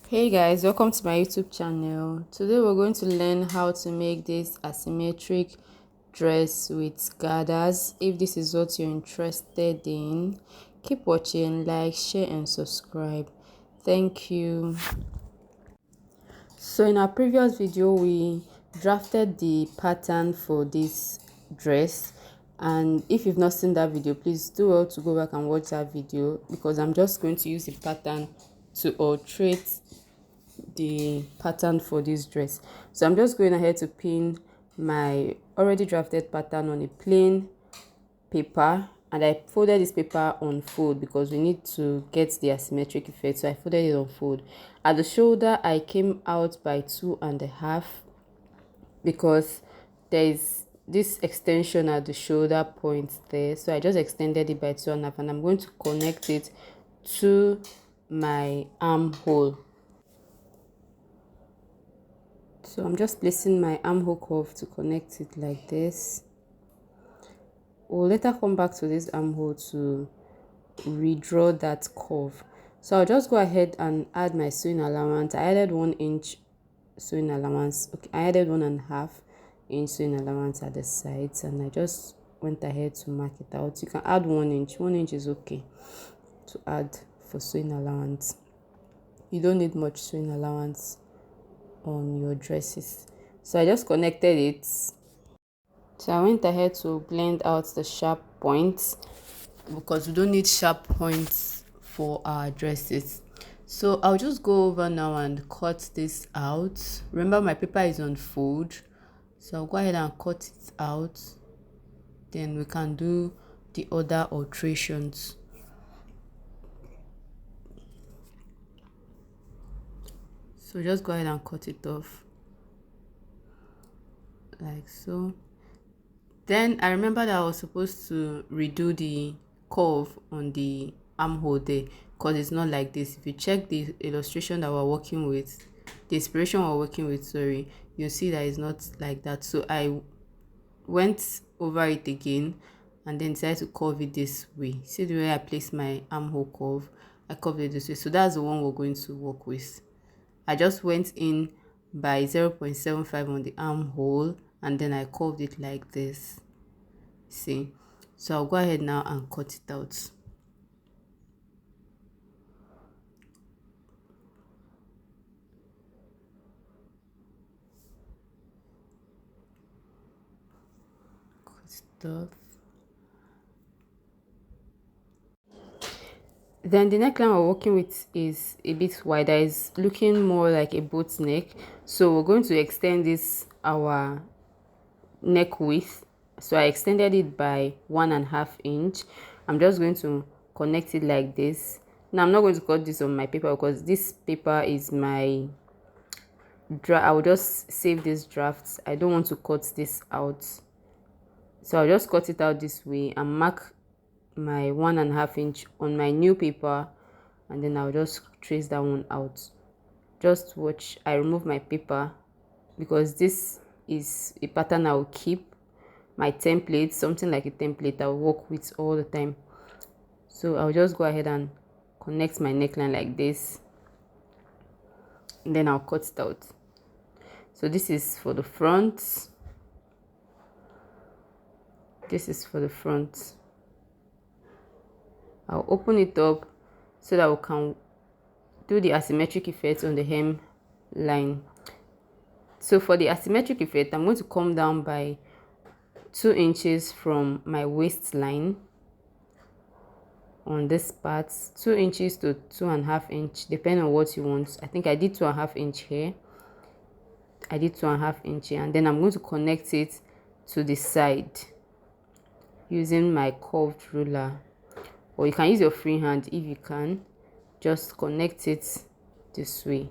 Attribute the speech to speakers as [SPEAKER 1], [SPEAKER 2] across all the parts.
[SPEAKER 1] Hey guys, welcome to my YouTube channel. Today we're going to learn how to make this asymmetric dress with gathers. If this is what you're interested in, keep watching, like, share and subscribe. Thank you. So in our previous video we drafted the pattern for this dress, and if you've not seen that video, please do well to go back and watch that video because I'm just going to use the pattern to alterate the pattern for this dress. So I'm just going ahead to pin my already drafted pattern on a plain paper, and I folded this paper on fold because we need to get the asymmetric effect. So I folded it on fold. At the shoulder I came out by 2.5 because there is this extension at the shoulder point there, so I just extended it by 2.5 and I'm going to connect it to my armhole. So I'm just placing my armhole curve to connect it like this. We'll later come back to this armhole to redraw that curve. So I'll just go ahead and add my sewing allowance. I added 1 inch sewing allowance. Okay, I added 1.5 inch sewing allowance at the sides, and I just went ahead to mark it out. You can add 1 inch. 1 inch is okay to add for sewing allowance. You don't need much sewing allowance on your dresses. So I just connected it. So I went ahead to blend out the sharp points because we don't need sharp points for our dresses. So I'll just go over now and cut this out. Remember, my paper is on fold, so I'll go ahead and cut it out, then we can do the other alterations. So just go ahead and cut it off like so. Then I remember that I was supposed to redo the curve on the armhole there because it's not like this. If you check the illustration that we're working with, the inspiration we're working with, sorry, you'll see that it's not like that. So I went over it again and then decided to curve it this way. See the way I placed my armhole curve? I curved it this way. So that's the one we're going to work with. I just went in by 0.75 on the armhole and then I curved it like this. See, so I'll go ahead now and cut it out. Cut it off. Then the neckline we're working with is a bit wider. It's looking more like a boat neck, so we're going to extend this our neck width. So I extended it by 1.5 inch. I'm just going to connect it like this. Now I'm not going to cut this on my paper because this paper is my draft. I will just save this drafts. I don't want to cut this out, so I'll just cut it out this way and mark my 1.5 inch on my new paper, and then I'll just trace that one out. Just watch. I remove my paper because this is a pattern I will keep. My template, something like a template I'll work with all the time. So I'll just go ahead and connect my neckline like this, and then I'll cut it out. So this is for the front. This is for the front. I'll open it up so that we can do the asymmetric effect on the hem line. So for the asymmetric effect, I'm going to come down by 2 inches from my waistline on this part, 2 inches to 2.5 inch, depending on what you want. I think I did 2.5 inch here. I did 2.5 inch here, and then I'm going to connect it to the side using my curved ruler, or you can use your free hand if you can. Just connect it this way.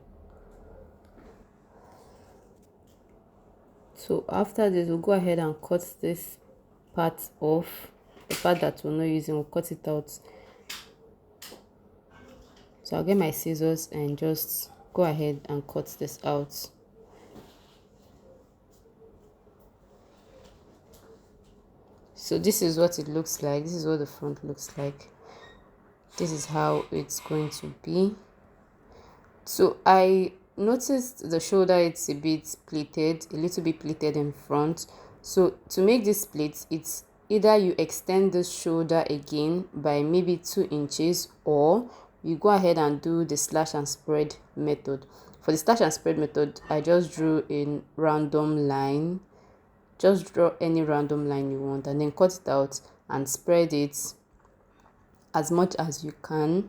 [SPEAKER 1] So after this, we'll go ahead and cut this part off. The part that we're not using, we'll cut it out. So I'll get my scissors and just go ahead and cut this out. So this is what it looks like. This is what the front looks like. This is how it's going to be. So I noticed the shoulder, it's a bit pleated, a little bit pleated in front. So to make this pleat, it's either you extend the shoulder again by maybe 2 inches, or you go ahead and do the slash and spread method. For the slash and spread method, I just drew a random line. Just draw any random line you want and then cut it out and spread it as much as you can.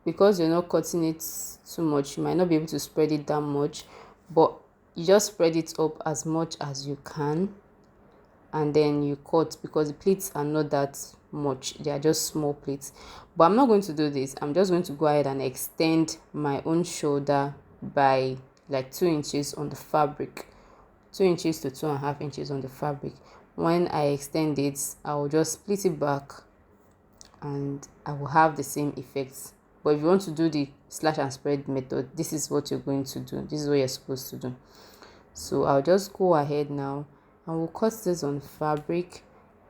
[SPEAKER 1] Because you're not cutting it too much, you might not be able to spread it that much, but you just spread it up as much as you can and then you cut, because the pleats are not that much, they are just small pleats. But I'm not going to do this. I'm just going to go ahead and extend my own shoulder by like 2 inches on the fabric, 2 inches to 2.5 inches on the fabric. When I extend it, I will just split it back and I will have the same effects. But if you want to do the slash and spread method, this is what you're going to do. This is what you're supposed to do. So I'll just go ahead now and we'll cut this on fabric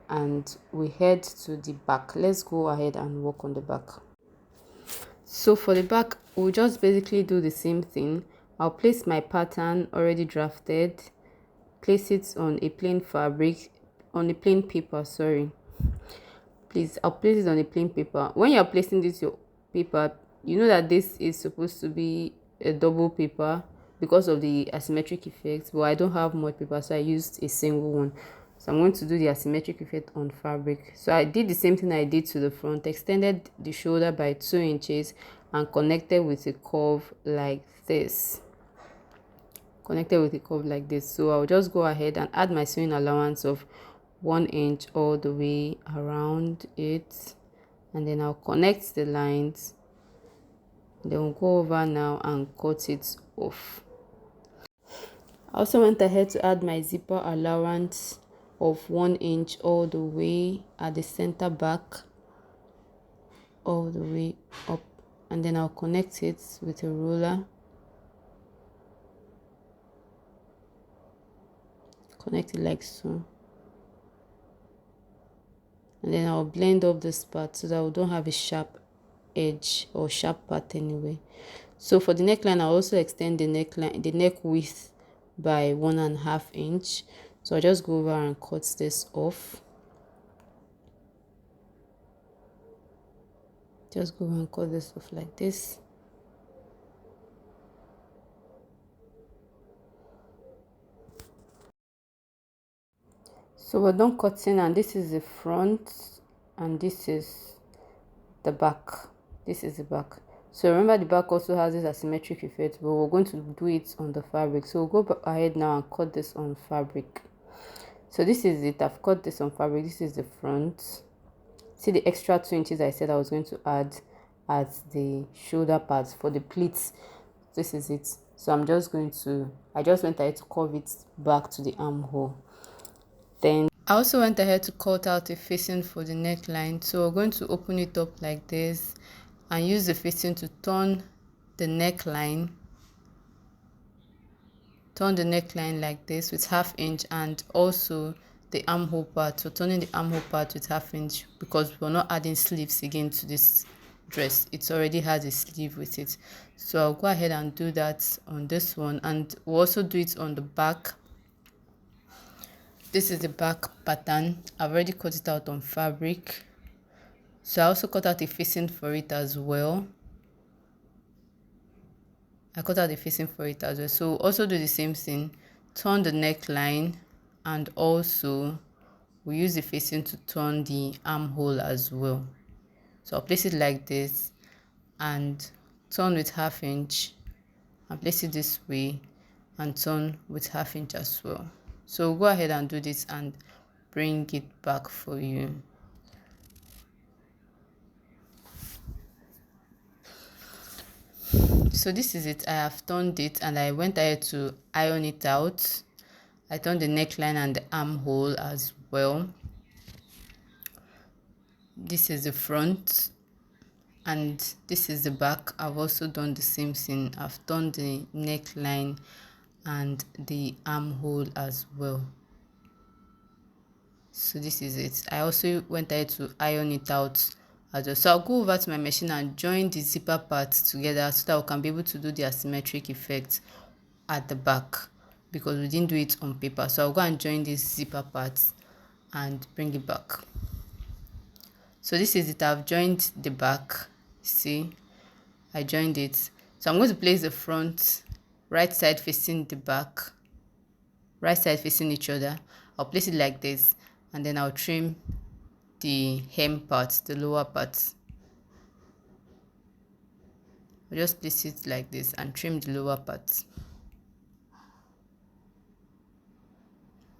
[SPEAKER 1] and we head to the back. Let's go ahead and work on the back. So for the back, we'll just basically do the same thing. I'll place my pattern already drafted, place it on a plain fabric, on a plain paper, sorry. Please, I'll place it on a plain paper. When you're placing this your paper, you know that this is supposed to be a double paper because of the asymmetric effect, but I don't have much paper, so I used a single one. So I'm going to do the asymmetric effect on fabric. So I did the same thing I did to the front, extended the shoulder by 2 inches and connected with a curve like this. So I'll just go ahead and add my sewing allowance of 1 inch all the way around it, and then I'll connect the lines. Then we'll go over now and cut it off. I also went ahead to add my zipper allowance of 1 inch all the way at the center back, all the way up, and then I'll connect it with a ruler. Connect it like so. And then I'll blend up this part so that we don't have a sharp edge or sharp part anyway. So for the neckline, I'll also extend the neckline, the neck width by 1.5 inch. So I'll just go over and cut this off. Just go and cut this off like this. So we're done cutting, and this is the front and this is the back. This is the back. So remember, the back also has this asymmetric effect, but we're going to do it on the fabric. So we'll go ahead now and cut this on fabric. So this is it. I've cut this on fabric. This is the front. See the extra 2 inches I said I was going to add at the shoulder parts for the pleats. This is it. So I'm just going to, I just went ahead to curve it back to the armhole. Then I also went ahead to cut out a facing for the neckline. So we're going to open it up like this and use the facing to turn the neckline. Turn the neckline like this with 1/2 inch, and also the armhole part. So turning the armhole part with 1/2 inch, because we're not adding sleeves again to this dress. It already has a sleeve with it. So I'll go ahead and do that on this one, and we'll also do it on the back. This is the back pattern. I've already cut it out on fabric. So I also cut out a facing for it as well. So also do the same thing. Turn the neckline, and also we use the facing to turn the armhole as well. So I'll place it like this and turn with 1/2 inch, and place it this way and turn with 1/2 inch as well. So go ahead and do this and bring it back for you. So this is it. I have turned it and I went ahead to iron it out. I turned the neckline and the armhole as well. This is the front and this is the back. I've also done the same thing. I've turned the neckline and the armhole as well. So this is it. I also went ahead to iron it out as well. So I'll go over to my machine and join the zipper parts together so that we can be able to do the asymmetric effect at the back, because we didn't do it on paper. So I'll go and join these zipper parts and bring it back. So this is it. I've joined the back. See, I joined it. So I'm going to place the front, right side facing the back, right side facing each other. I'll place it like this, and then I'll trim the hem part, the lower part. I'll just place it like this and trim the lower part.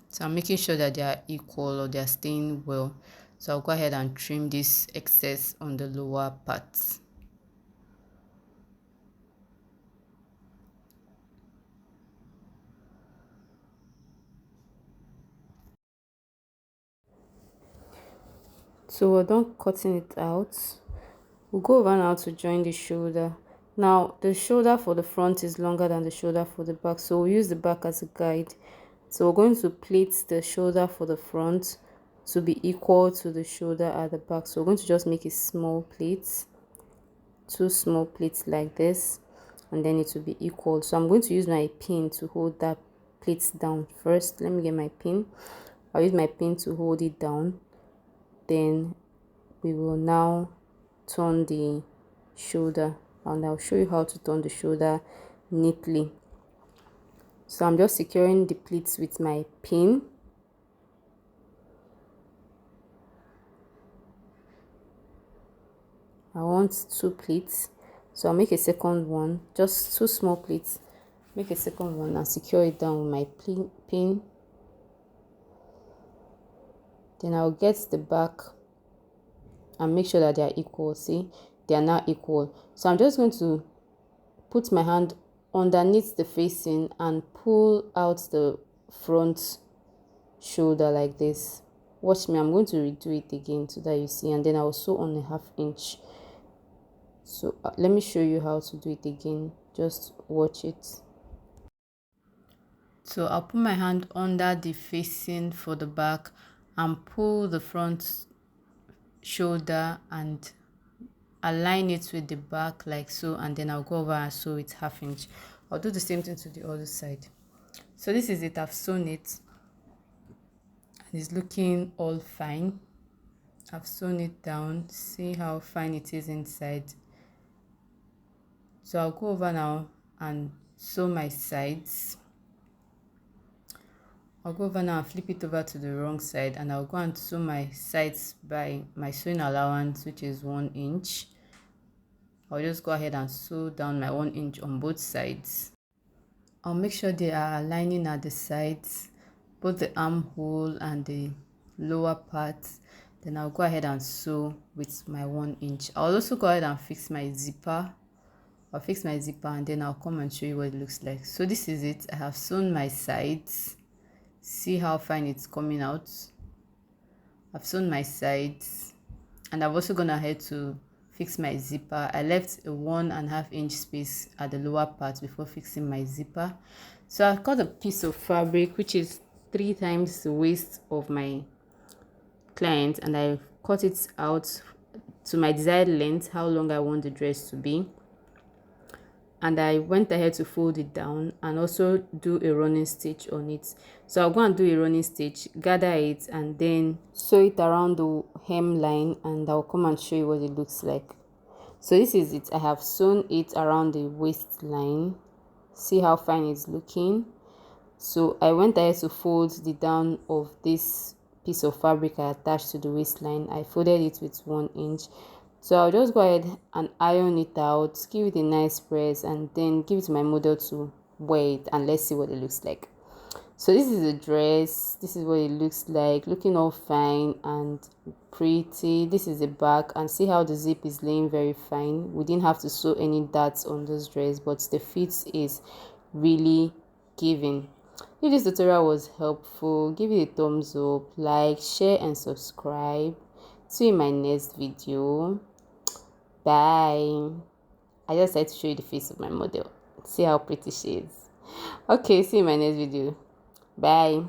[SPEAKER 1] So I'm making sure that they are equal or they are staying well. So I'll go ahead and trim this excess on the lower parts. So we're done cutting it out. We'll go over now to join the shoulder. Now the shoulder for the front is longer than the shoulder for the back, so we'll use the back as a guide. So we're going to plait the shoulder for the front to be equal to the shoulder at the back. So we're going to just make a small plait, 2 small plates like this, and then it will be equal. So I'm going to use my pin to hold that plate down first. Let me get my pin. I'll use my pin to hold it down. Then we will now turn the shoulder, and I'll show you how to turn the shoulder neatly. So I'm just securing the pleats with my pin. I want 2 pleats, so I'll make a second one, just 2 small pleats. Make a second one and secure it down with my pin. Then I'll get the back and make sure that they are equal. See, they are now equal. So I'm just going to put my hand underneath the facing and pull out the front shoulder like this. Watch me, I'm going to redo it again so that you see, and then I'll sew on a 1/2 inch. So let me show you how to do it again. Just watch it. So I'll put my hand under the facing for the back and pull the front shoulder and align it with the back like so, and then I'll go over and sew it 1/2 inch. I'll do the same thing to the other side. So this is it. I've sewn it and it's looking all fine. I've sewn it down. See how fine it is inside. So I'll go over now and sew my sides. I'll go over now and flip it over to the wrong side, and I'll go and sew my sides by my sewing allowance, which is 1 inch. I'll just go ahead and sew down my 1 inch on both sides. I'll make sure they are aligning at the sides, both the armhole and the lower part. Then I'll go ahead and sew with my 1 inch. I'll also go ahead and fix my zipper. I'll fix my zipper and then I'll come and show you what it looks like. So this is it. I have sewn my sides. See how fine it's coming out. I've sewn my sides, and I've also gone ahead to fix my zipper. I left a 1.5 inch space at the lower part before fixing my zipper. So I cut a piece of fabric which is 3 times the waist of my client, and I cut it out to my desired length, how long I want the dress to be. And I went ahead to fold it down and also do a running stitch on it. So I'll go and do a running stitch, gather it, and then sew it around the hem line, and I'll come and show you what it looks like. So this is it. I have sewn it around the waistline. See how fine it's looking. So I went ahead to fold the down of this piece of fabric I attached to the waistline. I folded it with 1 inch. So I'll just go ahead and iron it out, give it a nice press, and then give it to my model to wear it, and let's see what it looks like. So this is the dress. This is what it looks like, looking all fine and pretty. This is the back, and see how the zip is laying very fine. We didn't have to sew any darts on this dress, but the fit is really giving. If this tutorial was helpful, give it a thumbs up, like, share, and subscribe. See you in my next video. Bye. I just had to show you the face of my model. See how pretty she is. Okay, see you in my next video. Bye.